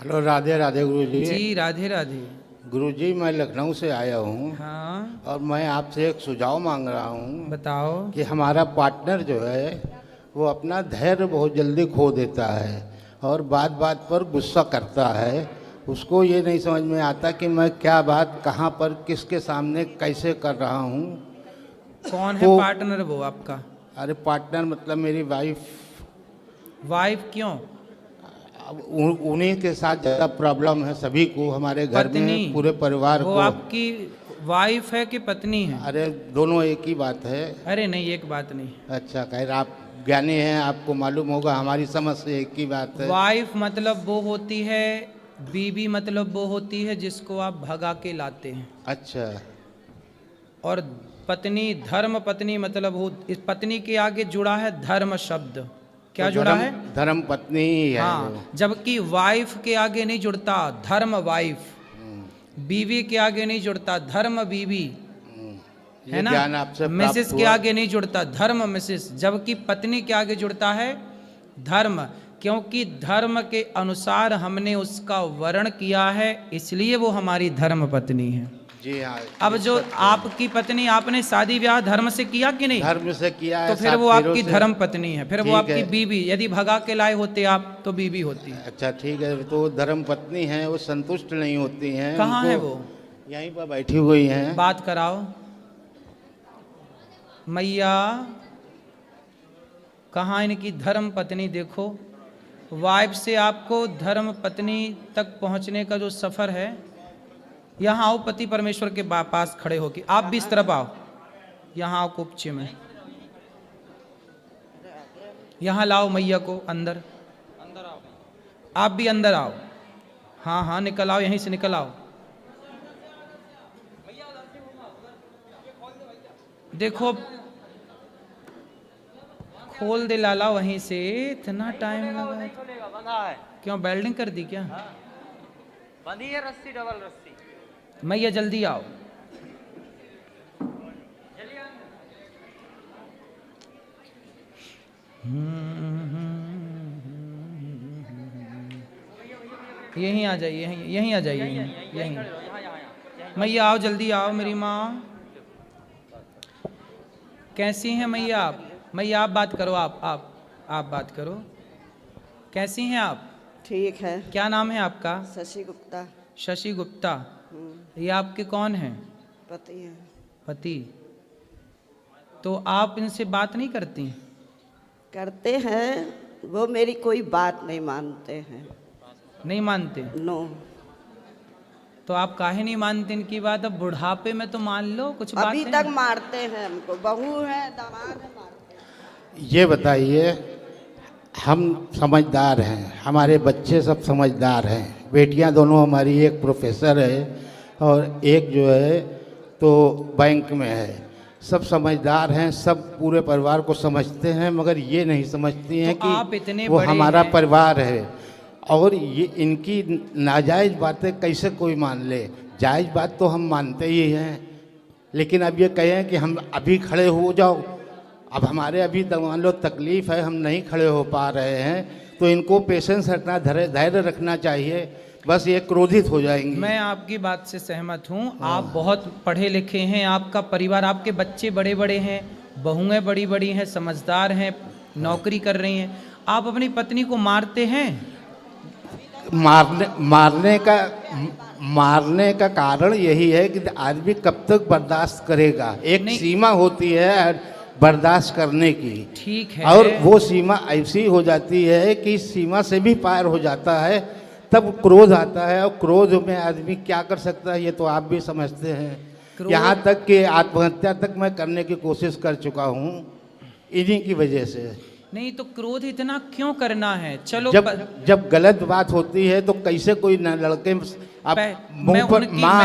Hello, Radhe Radhe गुरुजी। जी राधे राधे। गुरुजी, मैं लखनऊ से आया हूँ। हाँ और मैं आपसे एक सुझाव मांग रहा हूँ बताओ। कि हमारा पार्टनर जो है वो अपना धैर्य बहुत जल्दी खो देता है और बात बात पर गुस्सा करता है। उसको ये नहीं समझ में आता कि मैं क्या बात कहाँ पर किसके सामने कैसे कर रहा हूँ। कौन है तो पार्टनर वो आपका? अरे पार्टनर मतलब मेरी वाइफ। वाइफ क्यों? अब उन्हीं के साथ ज़्यादा प्रॉब्लम है सभी को, हमारे घर पत्नी? में पूरे परिवार वो को। आपकी वाइफ है कि पत्नी है? अरे दोनों एक ही बात है। अरे नहीं, एक बात नहीं। अच्छा, खैर आप ज्ञानी हैं, आपको मालूम होगा, हमारी समझ से एक ही बात है। वाइफ मतलब वो होती है, बीवी मतलब वो होती है जिसको आप भगा के लाते हैं। अच्छा। और पत्नी, धर्म पत्नी मतलब वो, इस पत्नी के आगे जुड़ा है धर्म शब्द। क्या तो जुड़ा है? धर्म पत्नी ही है वो। हाँ, जबकि वाइफ के आगे नहीं जुड़ता धर्म वाइफ, बीवी के आगे नहीं जुड़ता धर्म बीवी, है ये ना? ज्ञान आपसे प्राप्त मिसेस के हुआ। आगे नहीं जुड़ता धर्म मिसेस, जबकि पत्नी के आगे जुड़ता है धर्म, क्योंकि धर्म के अनुसार हमने उसका वर्ण किया है, इसलिए वो हमारी धर्म पत्नी है। जी हाँ। अब जो आपकी पत्नी, आपने शादी ब्याह धर्म से किया कि नहीं? धर्म से किया है, तो फिर 7 वो फेरों आपकी से। धर्म पत्नी है, फिर वो ठीक आपकी है। बीवी। यदि भगा के लाए होते आप तो बीवी होती। अच्छा ठीक है, तो धर्म पत्नी है, वो संतुष्ट नहीं होती हैं। कहाँ है उनको वो? यहीं पर बैठी हुई हैं। बात कराओ। मैया, कहाँ इनकी धर्म पत्नी? देखो, वाइफ से आपको धर्म पत्नी तक पहुंचने का जो सफर है, यहाँ आओ पति परमेश्वर के पास खड़े होके। आप भी इस तरफ आओ, यहाँ आओ कुपचे में, यहाँ लाओ मैया को अंदर। अंदर आओ, आप भी अंदर आओ। हाँ हाँ, निकल आओ, यहीं से निकल आओ। देखो, खोल दे लाला वहीं से, इतना टाइम लगा। क्यों, वेल्डिंग कर दी क्या? बंधी है रस्सी, डबल रस्सी। मैया जल्दी आओ। यहीं आ जाइए, यहीं आ जाइए, यहीं। मैया आओ, जल्दी आओ मेरी माँ। कैसी हैं मैया आप? मैया आप बात करो, आप बात करो। कैसी हैं आप? ठीक है। क्या नाम है आपका? शशि गुप्ता। शशि गुप्ता। ये आपके कौन हैं? पति है। पति। तो आप इनसे बात नहीं करती? करते हैं, वो मेरी कोई बात नहीं मानते हैं। नहीं मानते? नो। तो आप काहे नहीं मानते इनकी बात? अब बुढ़ापे में तो मान लो कुछ बात अभी है। तक मारते हैं हमको, बहू है दामाद है, मारते हैं। ये बताइए, हम समझदार हैं, हमारे बच्चे सब समझदार हैं, बेटियां दोनों हमारी, एक प्रोफेसर है और एक जो है तो बैंक में है। सब समझदार हैं, सब पूरे परिवार को समझते हैं, मगर ये नहीं समझती हैं तो आप कि इतने वो बड़े हमारा हैं। परिवार है। और ये इनकी नाजायज़ बातें कैसे कोई मान ले? जायज़ बात तो हम मानते ही हैं, लेकिन अब ये कहें कि हम अभी खड़े हो जाओ, अब हमारे अभी मान लो तकलीफ़ है, हम नहीं खड़े हो पा रहे हैं, तो इनको पेशेंस रखना, धैर्य रखना चाहिए, बस ये क्रोधित हो जाएंगी। मैं आपकी बात से सहमत हूँ। आप बहुत पढ़े लिखे हैं, आपका परिवार, आपके बच्चे बड़े बड़े हैं, बहुएं बड़ी बड़ी हैं, समझदार हैं, नौकरी कर रही हैं। आप अपनी पत्नी को मारते हैं? मारने का कारण यही है कि आदमी कब तक बर्दाश्त करेगा। एक सीमा होती है बर्दाश्त करने की। ठीक है। और वो सीमा ऐसी हो जाती है कि सीमा से भी पार हो जाता है, तब क्रोध आता है, और क्रोध में आदमी क्या कर सकता है, ये तो आप भी समझते हैं। यहाँ तक कि आत्महत्या तक मैं करने की कोशिश कर चुका हूँ इन्हीं की वजह से। नहीं तो क्रोध इतना क्यों करना है? चलो, जब गलत बात होती है तो कैसे कोई न लड़के, अब मुंह पर माँ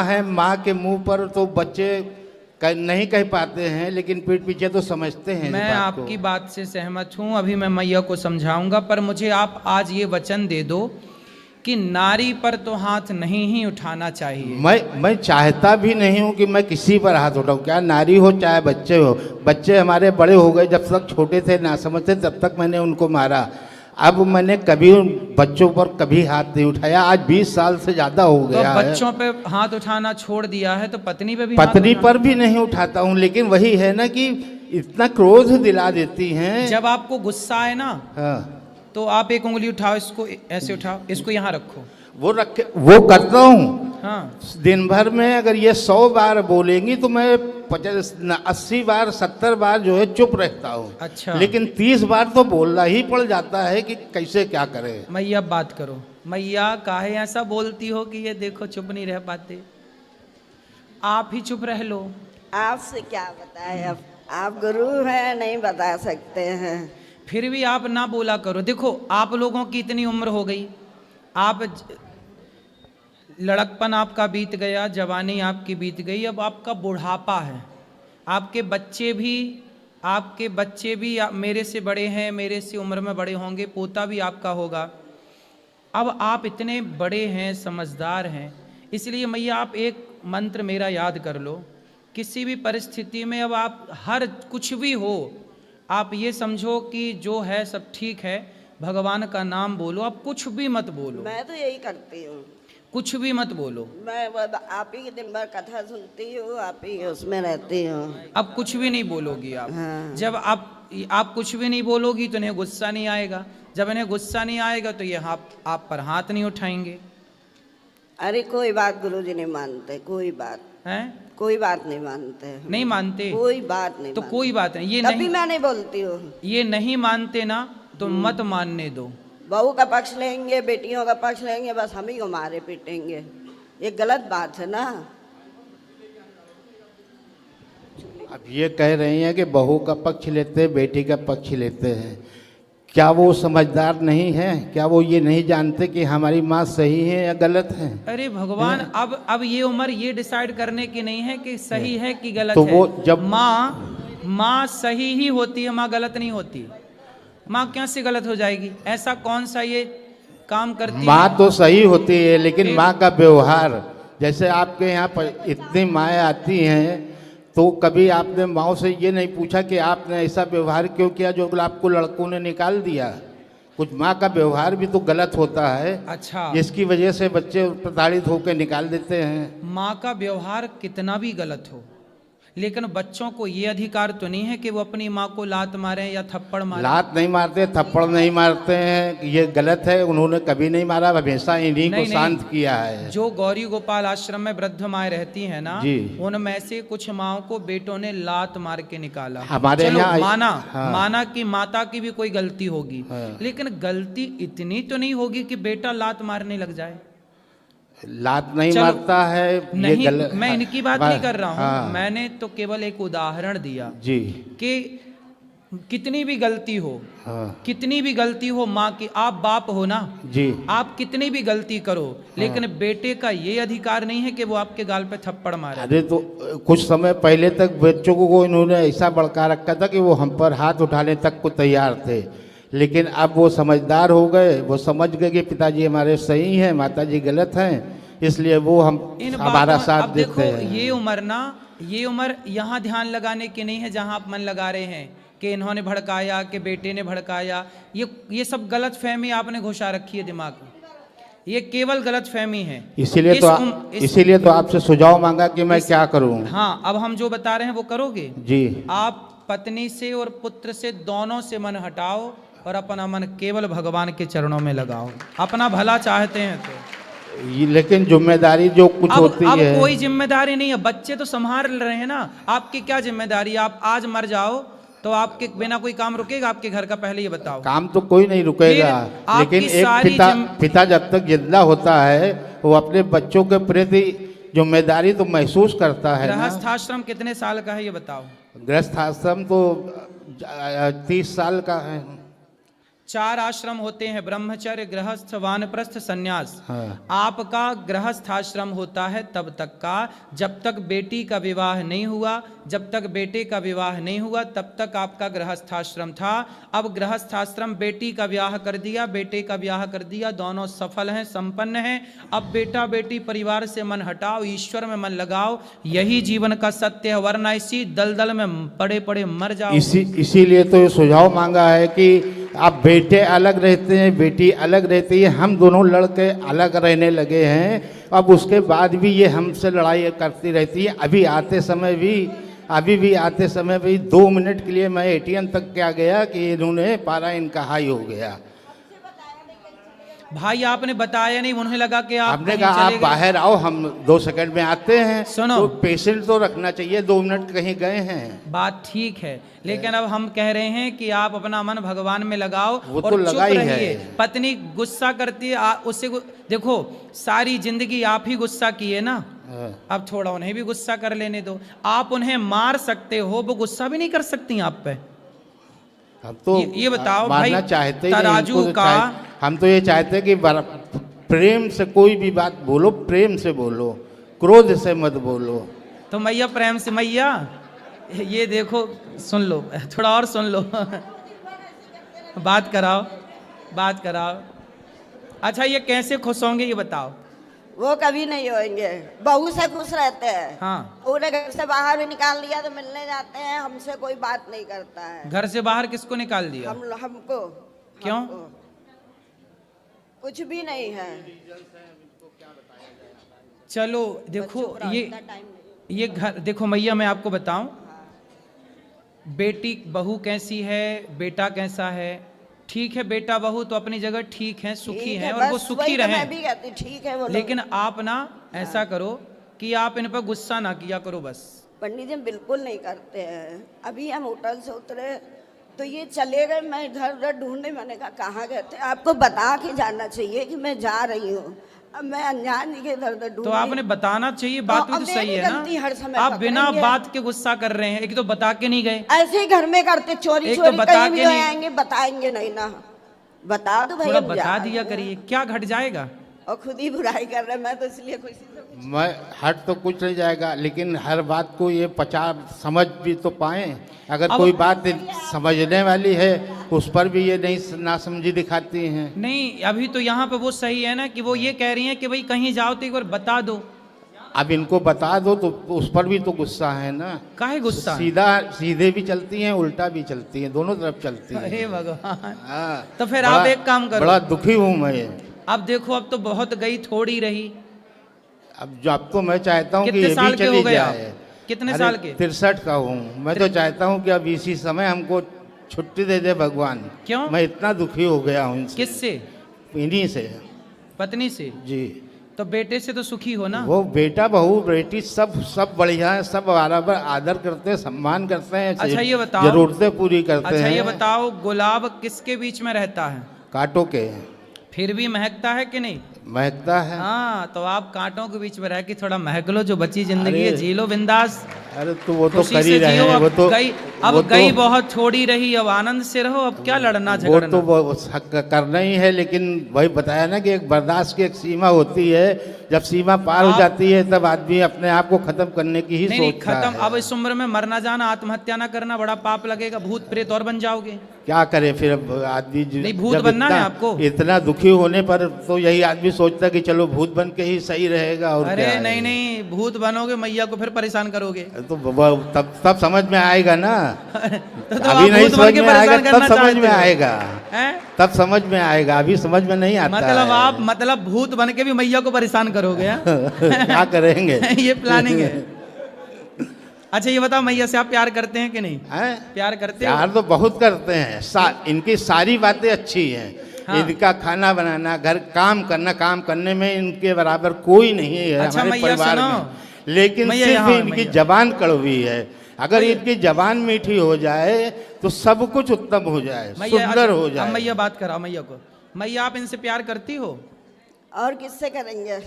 है, माँ के मुंह पर तो बच्चे नहीं कह पाते हैं, लेकिन पीठ पीछे तो समझते हैं। मैं आपकी बात से सहमत हूँ, अभी मैं मैया को समझाऊंगा, पर मुझे आप आज ये वचन दे दो कि नारी पर तो हाथ नहीं ही उठाना चाहिए। मैं चाहता भी नहीं हूँ कि मैं किसी पर हाथ उठाऊँ, क्या नारी हो चाहे बच्चे हो। बच्चे हमारे बड़े हो गए, जब तक छोटे थे ना समझते तब तक मैंने उनको मारा। अब मैंने कभी उन बच्चों पर कभी हाथ नहीं उठाया। आज 20 साल से ज्यादा हो तो गया है। बच्चों पे हाथ उठाना छोड़ दिया है तो पत्नी पे भी हाथ पत्नी उठाना- पर भी नहीं उठाता हूँ, लेकिन वही है ना कि इतना क्रोध दिला देती हैं। जब आपको गुस्सा आए ना हाँ, तो आप एक उंगली उठाओ, इसको ऐसे उठाओ, इसको यहाँ रखो। वो करता हूँ। हाँ, दिन भर में अगर ये 100 बार बोलेंगी तो मैं 80 बार 70 बार जो है चुप रहता हूँ। अच्छा। लेकिन 30 बार तो बोलना ही पड़ जाता है कि कैसे क्या करें। मैया बात करो। मैया काहे ऐसा बोलती हो कि ये देखो चुप नहीं रह पाते, आप ही चुप रह लो। आपसे क्या बताएं, अब आप गुरु हैं, नहीं बता सकते हैं। फिर भी आप ना बोला करो। देखो आप लोगों की इतनी उम्र हो गई, आप लड़कपन आपका बीत गया, जवानी आपकी बीत गई, अब आपका बुढ़ापा है। आपके बच्चे भी मेरे से बड़े हैं, मेरे से उम्र में बड़े होंगे, पोता भी आपका होगा। अब आप इतने बड़े हैं, समझदार हैं, इसलिए मैया आप एक मंत्र मेरा याद कर लो। किसी भी परिस्थिति में अब आप हर कुछ भी हो, आप ये समझो कि जो है सब ठीक है, भगवान का नाम बोलो, आप कुछ भी मत बोलो, मैं तो यही करती हूँ, कुछ भी मत बोलो। मैं आप ही के दिन भर कथा सुनती हूँ, आप ही उसमें रहती हूँ। अब कुछ भी नहीं बोलोगी आप। हाँ। जब आप कुछ भी नहीं बोलोगी तो इन्हें गुस्सा नहीं आएगा, जब इन्हें गुस्सा नहीं आएगा तो ये आप पर हाथ नहीं उठाएंगे। अरे कोई बात गुरुजी नहीं मानते, कोई बात, हैं? कोई बात नहीं मानते, नहीं मानते? कोई बात नहीं तो मानते। कोई बात नहीं, ये तभी नहीं, मैं नहीं बोलती हूँ। ये नहीं मानते ना तो मत मानने दो। बहू का पक्ष लेंगे, बेटियों का पक्ष लेंगे, बस हम ही को मारे पीटेंगे, ये गलत बात है ना। अब ये कह रही हैं कि बहू का पक्ष लेते हैं, बेटी का पक्ष लेते हैं, क्या वो समझदार नहीं है? क्या वो ये नहीं जानते कि हमारी माँ सही है या गलत है? अरे भगवान, अब ये उम्र ये डिसाइड करने की नहीं है कि सही है कि गलत तो है। वो जब माँ सही ही होती है, माँ गलत नहीं होती। माँ क्या से गलत हो जाएगी? ऐसा कौन सा ये काम करती माँ है? तो सही होती है, लेकिन एक- माँ का व्यवहार, जैसे आपके यहाँ पर इतनी माएँ आती हैं तो कभी आपने माँ से ये नहीं पूछा कि आपने ऐसा व्यवहार क्यों किया जो आपको लड़कों ने निकाल दिया? कुछ माँ का व्यवहार भी तो गलत होता है, अच्छा, जिसकी वजह से बच्चे प्रताड़ित होकर निकाल देते हैं। माँ का व्यवहार कितना भी गलत हो, लेकिन बच्चों को ये अधिकार तो नहीं है कि वो अपनी माँ को लात मारें या थप्पड़ मारें। लात नहीं मारते, थप्पड़ नहीं मारते हैं, ये गलत है। उन्होंने कभी नहीं मारा, हमेशा इन्हीं को नहीं, शांत किया है। जो गौरी गोपाल आश्रम में वृद्ध माएँ रहती हैं ना, जी। उनमें से कुछ माओ को बेटों ने लात मार के निकाला। हमारे चलो यहाँ माना कि माता की भी कोई गलती होगी, हाँ। लेकिन गलती इतनी तो नहीं होगी कि बेटा लात मारने लग जाए। लात नहीं चलो, मारता है, ये नहीं, गलत। मैं इनकी बात नहीं कर रहा हूँ, हाँ। मैंने तो केवल एक उदाहरण दिया जी। कि कितनी भी गलती हो, हाँ। कितनी भी गलती हो माँ की, आप बाप हो ना, जी। आप कितनी भी गलती करो, लेकिन बेटे का ये अधिकार नहीं है कि वो आपके गाल पे थप्पड़ मारे। अरे तो कुछ समय पहले तक बच्चों को इन्होंने ऐसा भड़का रखा था कि वो हम पर हाथ उठाने तक को तैयार थे, लेकिन अब वो समझदार हो गए, वो समझ गए कि पिताजी हमारे सही हैं, माताजी गलत हैं, इसलिए वो हमारा साथ अब देते देखो, हैं। ये उम्र यहाँ ध्यान लगाने की नहीं है जहाँ आप मन लगा रहे हैं कि इन्होंने भड़काया, कि बेटे ने भड़काया। ये सब गलत फहमी आपने घुसा रखी है दिमाग में, ये केवल गलत फहमी है। इसीलिए तो आपसे सुझाव मांगा कि मैं क्या करूं। हाँ, अब हम जो बता रहे हैं वो करोगे जी। आप पत्नी से और पुत्र से दोनों से मन हटाओ और अपना मन केवल भगवान के चरणों में लगाओ, अपना भला चाहते हैं तो। लेकिन जिम्मेदारी जो कुछ होती अब है, कोई जिम्मेदारी नहीं है, बच्चे तो संभाल रहे हैं ना, आपकी क्या जिम्मेदारी? आप आज मर जाओ तो आपके बिना कोई काम रुकेगा आपके घर का? पहले ये बताओ। काम तो कोई नहीं रुकेगा, लेकिन एक पिता जब तक जिंदा होता है वो अपने बच्चों के प्रति जिम्मेदारी तो महसूस करता है ना। गृहस्थाश्रम कितने साल का है ये बताओ? गृहस्थ आश्रम तो 30 साल का है। 4 आश्रम होते हैं, ब्रह्मचर्य, गृहस्थ, वानप्रस्थ, सन्यास। हाँ। आपका गृहस्थ आश्रम होता है तब तक का जब तक बेटी का विवाह नहीं हुआ, जब तक बेटे का विवाह नहीं हुआ तब तक आपका गृहस्थ आश्रम था। अब गृहस्थ आश्रम, बेटी का ब्याह कर दिया, बेटे का ब्याह कर दिया, दोनों सफल हैं, संपन्न हैं। अब बेटा बेटी परिवार से मन हटाओ, ईश्वर में मन लगाओ, यही जीवन का सत्य है, वरना इसी दलदल में पड़े पड़े मर जाओ। इसीलिए तो ये सुझाव मांगा है कि अब बेटे अलग रहते हैं, बेटी अलग रहती है, हम दोनों लड़के अलग रहने लगे हैं। अब उसके बाद भी ये हमसे लड़ाई करती रहती है। अभी आते समय भी 2 मिनट के लिए मैं एटीएम तक क्या गया कि इन्होंने पारा इनका हाई हो गया। भाई आपने बताया नहीं, उन्हें लगा कि आप हमने कहीं कहा चले आप गए। बाहर आओ, हम 2 सेकंड में आते हैं। सुनो। तो पेशेंट तो रखना चाहिए, 2 मिनट कहीं गए हैं। बात ठीक है, लेकिन अब हम कह रहे हैं कि आप अपना मन भगवान में लगाओ वो और तो चुप लगा ही है। रहिए। पत्नी गुस्सा करती है, देखो सारी जिंदगी आप ही गुस्सा किए ना, अब थोड़ा उन्हें भी गुस्सा कर लेने दो। आप उन्हें मार सकते हो, वो गुस्सा भी नहीं कर सकती आप पे। हम तो ये बताओ मारना भाई, चाहते ही नहीं, तराजू इनको तो का हम तो ये चाहते हैं कि प्रेम से कोई भी बात बोलो, प्रेम से बोलो, क्रोध से मत बोलो। तो मैया प्रेम से, मैया ये देखो, सुन लो, थोड़ा और सुन लो। बात कराओ। अच्छा ये कैसे खुश होंगे ये बताओ। वो कभी नहीं होंगे, बहू से खुश रहते हैं। हाँ। उन्हें घर से बाहर भी निकाल दिया तो मिलने जाते हैं, हमसे कोई बात नहीं करता है। घर से बाहर किसको निकाल दिया? हमको। क्यों? हमको। कुछ भी नहीं है। चलो देखो, बच्चों को ये इतना टाइम नहीं। ये घर देखो मैया, मैं आपको बताऊं, बेटी बहू कैसी है, बेटा कैसा है, ठीक है, बेटा बहू तो अपनी जगह ठीक है, सुखी ठीक हैं है, और वो बस सुखी वही तो मैं रहें। भी कहती, ठीक है वो लोग। लेकिन आप ना ऐसा करो कि आप इन पर गुस्सा ना किया करो बस। पंडित जी बिल्कुल नहीं करते हैं। अभी हम होटल से उतरे तो ये चले गए, मैं इधर उधर ढूंढने, मैंने कहा कहाँ गए थे, आपको बता के जाना चाहिए कि मैं जा रही हूँ। अब मैं अनजान के इधर उधर ढूंढ तो आपने बताना चाहिए, बात भी अब तो सही मेरी है गलती हर ना। समय आप बिना पकड़ेंगे। बात के गुस्सा कर रहे हैं। एक तो बता के नहीं गए, ऐसे ही घर में करते, चोरी एक तो चोरी बता कहीं भी के नहीं- आएंगे, बताएंगे नहीं ना। बता दो भाई, थोड़ा हम जा बता रहे दिया हैं। करिए, क्या घट जाएगा? और खुद ही बुराई कर रहे हैं, मैं तो इसलिए खुशी से मैं हट तो कुछ नहीं जाएगा, लेकिन हर बात को ये समझ भी तो पाए। अगर अब- कोई बात समझने वाली है उस पर भी ये नहीं नासमझी दिखाती हैं। नहीं, अभी तो यहाँ पे वो सही है ना कि वो ये कह रही हैं कि भाई कहीं जाओ तो एक बार बता दो। अब इनको बता दो तो उस पर भी तो गुस्सा है ना। काहे गुस्सा? सीधे भी चलती हैं, उल्टा भी चलती हैं, दोनों तरफ चलती हैं। अरे भगवान। हाँ, तो फिर आप एक काम करो। बड़ा दुखी हूँ मैं। अब देखो, अब तो बहुत गई, थोड़ी रही। अब तो मैं चाहता हूँ कि कितने ये साल भी के चली हो गए आप? जाए। कितने अरे, साल के? 63 का हूँ मैं। तो चाहता हूँ कि अब इसी समय हमको छुट्टी दे दे भगवान। क्यों? मैं इतना दुखी हो गया हूँ इनसे। किससे? इन्हीं से। पत्नी से? जी। तो बेटे से तो सुखी हो ना? वो बेटा बहू बेटी सब बढ़िया है, सब बराबर आदर करते हैं, सम्मान करते हैं। अच्छा ये बताओ, जरूरतें पूरी करते हैं। अच्छा ये बताओ, गुलाब किसके बीच में रहता है? कांटों के। फिर भी महकता है कि नहीं? महकता है। हाँ, तो आप कांटों के बीच में रह के थोड़ा महक लो, जो बची जिंदगी है अरे, जी लो बिंदास। अरे तो वो तो खुशी कर ही से रहे जियो। हैं। अब वो तो गई, अब वो गई तो, बहुत थोड़ी रही, अब आनंद से रहो। अब क्या लड़ना वो झगड़ना? तो वो करना ही है, लेकिन वही बताया ना कि एक बर्दाश्त की एक सीमा होती है। जब सीमा पार हो जाती है तब आदमी अपने आप को खत्म करने की ही नहीं नहीं, सोचता खत्म। है। अब इस उम्र में मरना जाना, आत्महत्या ना करना, बड़ा पाप लगेगा, भूत प्रेत और बन जाओगे। क्या करे फिर अब आदमी नहीं, भूत बनना है आपको। इतना दुखी होने पर तो यही आदमी सोचता है कि चलो भूत बन के ही सही रहेगा। और अरे क्या है। नहीं नहीं, भूत बनोगे मैया को फिर परेशान करोगे। तो तब समझ में आएगा ना। तो अभी आप नहीं भूत बन समझ के में आएगा, परेशान करना तब समझ चाहते में हो। आएगा। हैं? तब समझ में आएगा, अभी समझ में नहीं आता मतलब है। आप भूत बन के भी मैया को परेशान करोगे? हैं? क्या करेंगे। ये प्लानिंग है। अच्छा ये बताओ, मैया से आप प्यार करते हैं कि नहीं? हैं? प्यार करते हो? प्यार तो बहुत करते हैं। इनकी सारी बातें अच्छी हैं। हाँ। इनका खाना बनाना, घर काम करने में इनके बराबर कोई नहीं है अच्छा, हमारे मैया परिवार सुनो। में। लेकिन मैया सिर्फ यहाँ, इनकी मैया। जबान कड़वी है। अगर मैया। इनकी जबान मीठी हो जाए तो सब कुछ उत्तम हो जाए, मैया सुंदर हो अब जाए। मैया बात कराओ मैया को। मैया आप इनसे प्यार करती हो? और किससे करेंगे?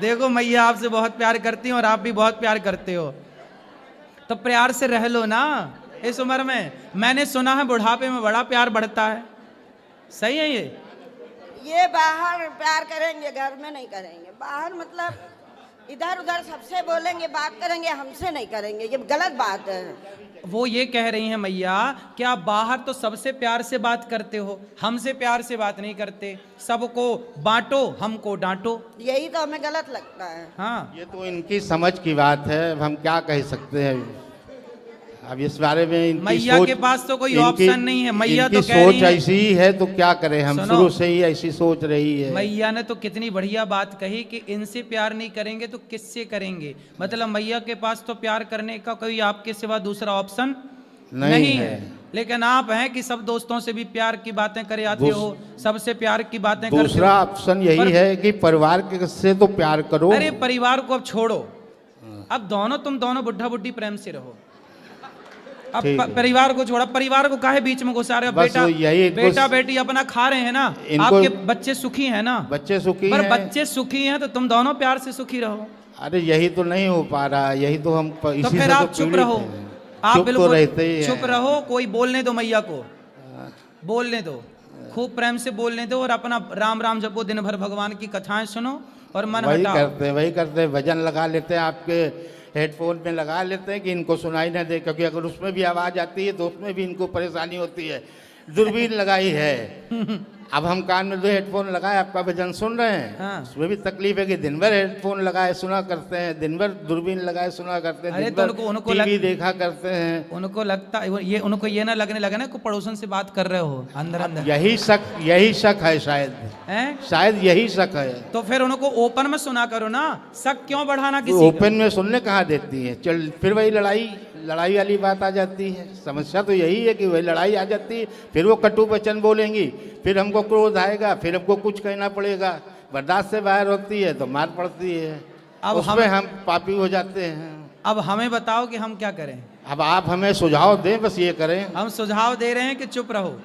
देखो मैया आपसे बहुत प्यार करती हैं और आप भी बहुत प्यार करते हो, तो प्यार से रह लो ना इस उम्र में। मैंने सुना है बुढ़ापे में बड़ा प्यार बढ़ता है, सही है ये बाहर प्यार करेंगे, घर में नहीं करेंगे। बाहर मतलब इधर उधर सबसे बोलेंगे, बात करेंगे, हमसे नहीं करेंगे, ये गलत बात है। वो ये कह रही हैं मैया कि आप बाहर तो सबसे प्यार से बात करते हो, हमसे प्यार से बात नहीं करते। सबको बांटो, हमको डांटो। यही तो हमें गलत लगता है। हाँ, ये तो इनकी समझ की बात है, हम क्या कह सकते हैं। अब इस बारे में इनकी मैया सोच, के पास तो कोई इनकी- ऑप्शन नहीं है। मैया इनकी तो कह रही सोच है, ऐसी ही है तो क्या करें हम, सुनो। शुरू से ही ऐसी सोच रही है। मैया ने तो कितनी बढ़िया बात कही कि इनसे प्यार नहीं करेंगे तो किससे करेंगे। मतलब मैया के पास तो प्यार करने का कोई आपके सिवा दूसरा ऑप्शन नहीं है। लेकिन आप हैं कि सब दोस्तों से भी प्यार की बातें करे आते हो, सबसे प्यार की बातें करते हो। दूसरा ऑप्शन यही पर- है कि परिवार के से तो प्यार करो। अरे परिवार को अब छोड़ो, अब तुम दोनों बुढ़ा बुढ़ी प्रेम से रहो। अब ठीक है। परिवार को छोड़ा, परिवार को काहे बीच में घुसा रहे हो? बस बेटा यही इनको- बेटा बेटी अपना खा रहे हैं ना, इनको- आपके बच्चे सुखी हैं ना, बच्चे सुखी पर हैं। बच्चे सुखी हैं तो तुम दोनों प्यार से सुखी रहो। अरे यही तो नहीं हो पा रहा, यही तो हम इसी तो से फिर तो आप चुप पीड़ित रहो, हैं। आप चुप तो बिल्कुल रहते ही हैं। चुप रहो। कोई बोलने दो मैया को, बोलने दो, खूब प्रेम से बोलने दो और अपना राम राम जपो, दिन भर भगवान की कथाएं सुनो और मन वही हटाओ। वही करते हैं, भजन लगा लेते हैं, आपके हेडफोन में लगा लेते हैं कि इनको सुनाई ना दे, क्योंकि अगर उसमें भी आवाज़ आती है तो उसमें भी इनको परेशानी होती है। दूरबीन लगाई है, अब हम कान में 2 हेडफोन लगाए, आपका भजन सुन रहे हैं। हाँ। उसमें भी तकलीफ है कि दिन भर हेडफोन लगाए सुना करते हैं, दिन भर दूरबीन लगाए सुना करते हैं, अरे दिन तो भर उनको टीवी देखा करते हैं। उनको लगता ये उनको ये ना लगने लगा ना को पड़ोसन से बात कर रहे हो अंदर अंदर, यही शक है शायद, हैं? शायद यही शक है। तो फिर उनको ओपन में सुना करो ना, शक क्यों बढ़ाना किसी का? ओपन में सुनने कहाँ देती है, चल फिर वही लड़ाई वाली बात आ जाती है। समस्या तो यही है कि वही लड़ाई आ जाती है, फिर वो कटु वचन बोलेंगी, फिर हमको क्रोध आएगा, फिर हमको कुछ कहना पड़ेगा, बर्दाश्त से बाहर होती है तो मार पड़ती है। अब उसमें हम पापी हो जाते हैं। अब हमें बताओ कि हम क्या करें? अब आप हमें सुझाव दें, बस ये करें। हम सुझाव दे रहे हैं कि चुप रहो,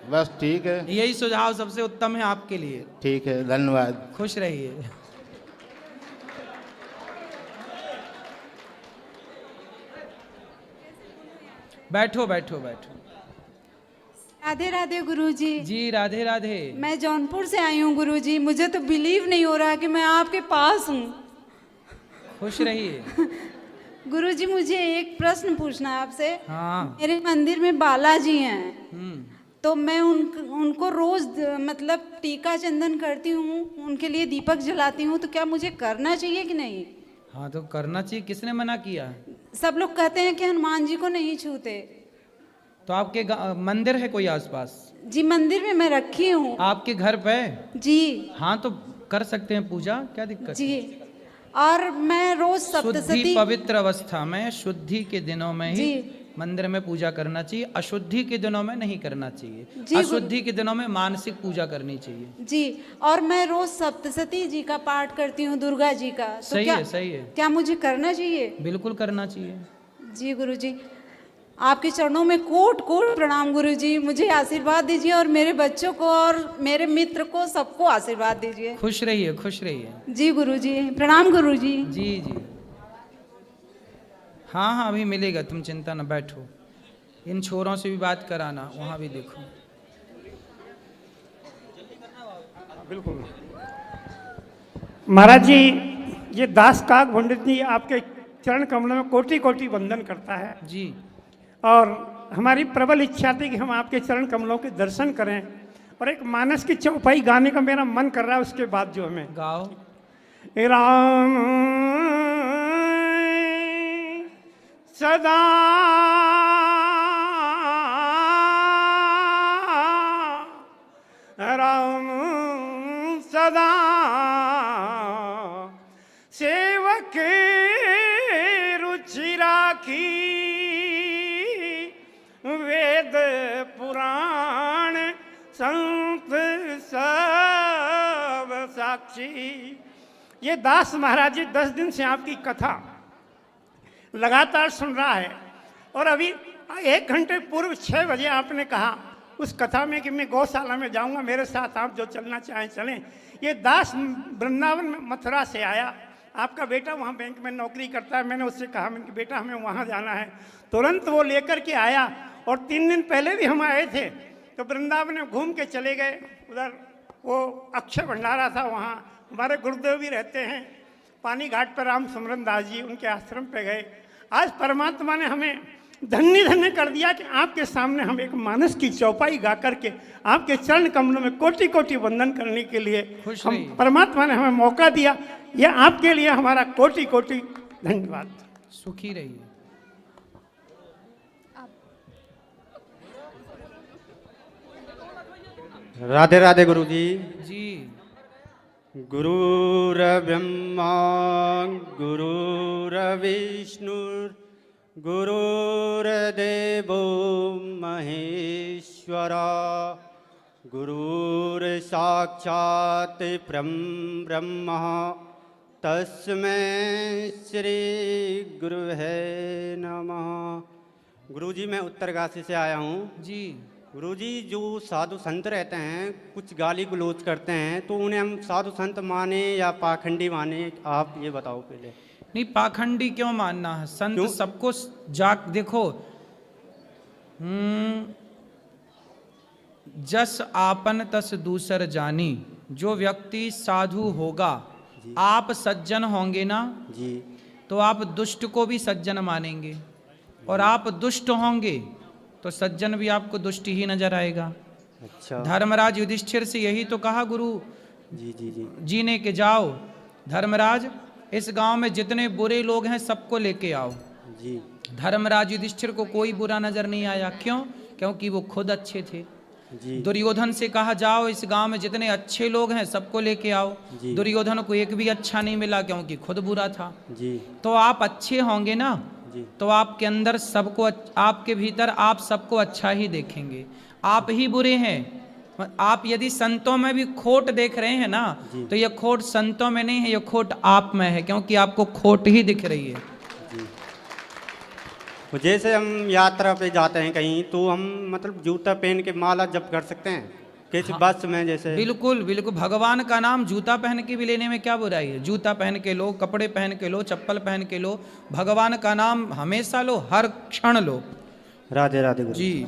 बस ठीक है, यही सुझाव सबसे उत्तम है आपके लिए। ठीक है, धन्यवाद। खुश रहिए। बैठो बैठो बैठो। राधे राधे गुरुजी। जी राधे राधे। मैं जौनपुर से आई हूँ गुरुजी, मुझे तो बिलीव नहीं हो रहा कि मैं आपके पास हूँ। खुश रहिए। गुरुजी मुझे एक प्रश्न पूछना है आपसे। हाँ। मेरे मंदिर में बालाजी हैं, हम्म। तो मैं उनको रोज मतलब टीका चंदन करती हूँ, उनके लिए दीपक जलाती हूँ, तो क्या मुझे करना चाहिए कि नहीं? हाँ तो करना चाहिए, किसने मना किया? सब लोग कहते हैं कि हनुमान जी को नहीं छूते। तो आपके मंदिर है कोई आसपास? जी मंदिर में मैं रखी हूँ। आपके घर पे? जी। हाँ तो कर सकते हैं पूजा, क्या दिक्कत? जी। और मैं रोज शुद्धि सप्तशती पवित्र अवस्था में, शुद्धि के दिनों में ही जी। मंदिर में पूजा करना चाहिए, अशुद्धि के दिनों में नहीं करना चाहिए। जी, अशुद्धि के दिनों में मानसिक पूजा करनी चाहिए। जी। और मैं रोज सप्तशती जी का पाठ करती हूँ, दुर्गा जी का। तो सही क्या है, सही है, क्या मुझे करना चाहिए? बिल्कुल करना चाहिए। जी गुरुजी, आपके चरणों में कोट कोट प्रणाम गुरुजी। मुझे आशीर्वाद दीजिए और मेरे बच्चों को और मेरे मित्र को सबको आशीर्वाद दीजिए। खुश रहिए, खुश रहिए। जी गुरुजी, प्रणाम गुरुजी। जी जी। हाँ हाँ अभी मिलेगा, तुम चिंता न बैठो। इन छोरों से भी बात कराना, वहाँ भी देखो। बिल्कुल महाराज जी, ये दास काक पंडित जी आपके चरण कमलों में कोटि कोटि वंदन करता है। जी। और हमारी प्रबल इच्छा थी कि हम आपके चरण कमलों के दर्शन करें, और एक मानस की चौपाई गाने का मेरा मन कर रहा है। उसके बाद जो हमें गाओ। राम सदा राम सदा सेवक रुचि राखी, वेद पुराण संत सब साक्षी। ये दास महाराज जी 10 दिन से आपकी कथा लगातार सुन रहा है, और अभी 1 घंटे पूर्व 6 बजे आपने कहा उस कथा में कि मैं गौशाला में जाऊंगा, मेरे साथ आप जो चलना चाहें चलें। ये दास वृंदावन में मथुरा से आया, आपका बेटा वहाँ बैंक में नौकरी करता है। मैंने उससे कहा, मैंने बेटा हमें वहाँ जाना है, तुरंत वो लेकर के आया। और 3 दिन पहले भी हम आए थे, तो वृंदावन में घूम के चले गए। उधर वो अक्षय भंडारा था, वहाँ हमारे गुरुदेव भी रहते हैं। पानी घाट पर राम सुमरन दास जी, उनके आश्रम पे गए। आज परमात्मा ने हमें धन्य धन्य कर दिया कि आपके सामने हम एक मानस की चौपाई गा करके आपके चरण कमलों में कोटि कोटि वंदन करने के लिए खुश हम रहिए। परमात्मा ने हमें मौका दिया। यह आपके लिए हमारा कोटि कोटि धन्यवाद। सुखी रहिए। राधे राधे गुरु जी। जी। गुरुर्ब्रह्मा गुरुर्विष्णु गुरुर्देवो महेश्वरा गुरुर्साक्षात् ब्रह्म तस्मै श्री गुरुवे नमः। गुरुजी मैं उत्तरकाशी से आया हूँ। जी। गुरुजी जो साधु संत रहते हैं कुछ गाली गलौज करते हैं तो उन्हें हम साधु संत माने या पाखंडी माने, आप ये बताओ पहले। नहीं, पाखंडी क्यों मानना है? संत क्यों? सबको देखो, जस आपन तस दूसर जानी। जो व्यक्ति साधु होगा, आप सज्जन होंगे ना जी तो आप दुष्ट को भी सज्जन मानेंगे, और आप दुष्ट होंगे तो सज्जन भी आपको दुष्ट ही नजर आएगा। अच्छा। धर्मराज युधिष्ठिर से यही तो कहा गुरु जी जी जी जी ने कि जाओ धर्मराज, इस गांव में जितने बुरे लोग हैं सबको लेके आओ। जी धर्मराज युधिष्ठिर को कोई बुरा नजर नहीं आया। क्यों? क्योंकि वो खुद अच्छे थे। जी दुर्योधन से कहा जाओ इस गांव में जितने अच्छे लोग हैं सबको लेके आओ। जी। दुर्योधन को एक भी अच्छा नहीं मिला क्योंकि खुद बुरा था। जी तो आप अच्छे होंगे ना जी तो आपके अंदर सबको, आपके भीतर आप सबको अच्छा ही देखेंगे। आप ही बुरे हैं, आप यदि संतों में भी खोट देख रहे हैं ना जी। तो ये खोट संतों में नहीं है, ये खोट आप में है, क्योंकि आपको खोट ही दिख रही है। जी। तो जैसे हम यात्रा पे जाते हैं कहीं तो हम मतलब जूता पहन के माला जप कर सकते हैं किसी बस में जैसे? बिल्कुल बिल्कुल, भगवान का नाम जूता पहन के भी लेने में क्या बुराई है? जूता पहन के लो, कपड़े पहन के लो, चप्पल पहन के लो, भगवान का नाम हमेशा लो, हर क्षण लो। राधे राधे गुरु। जी।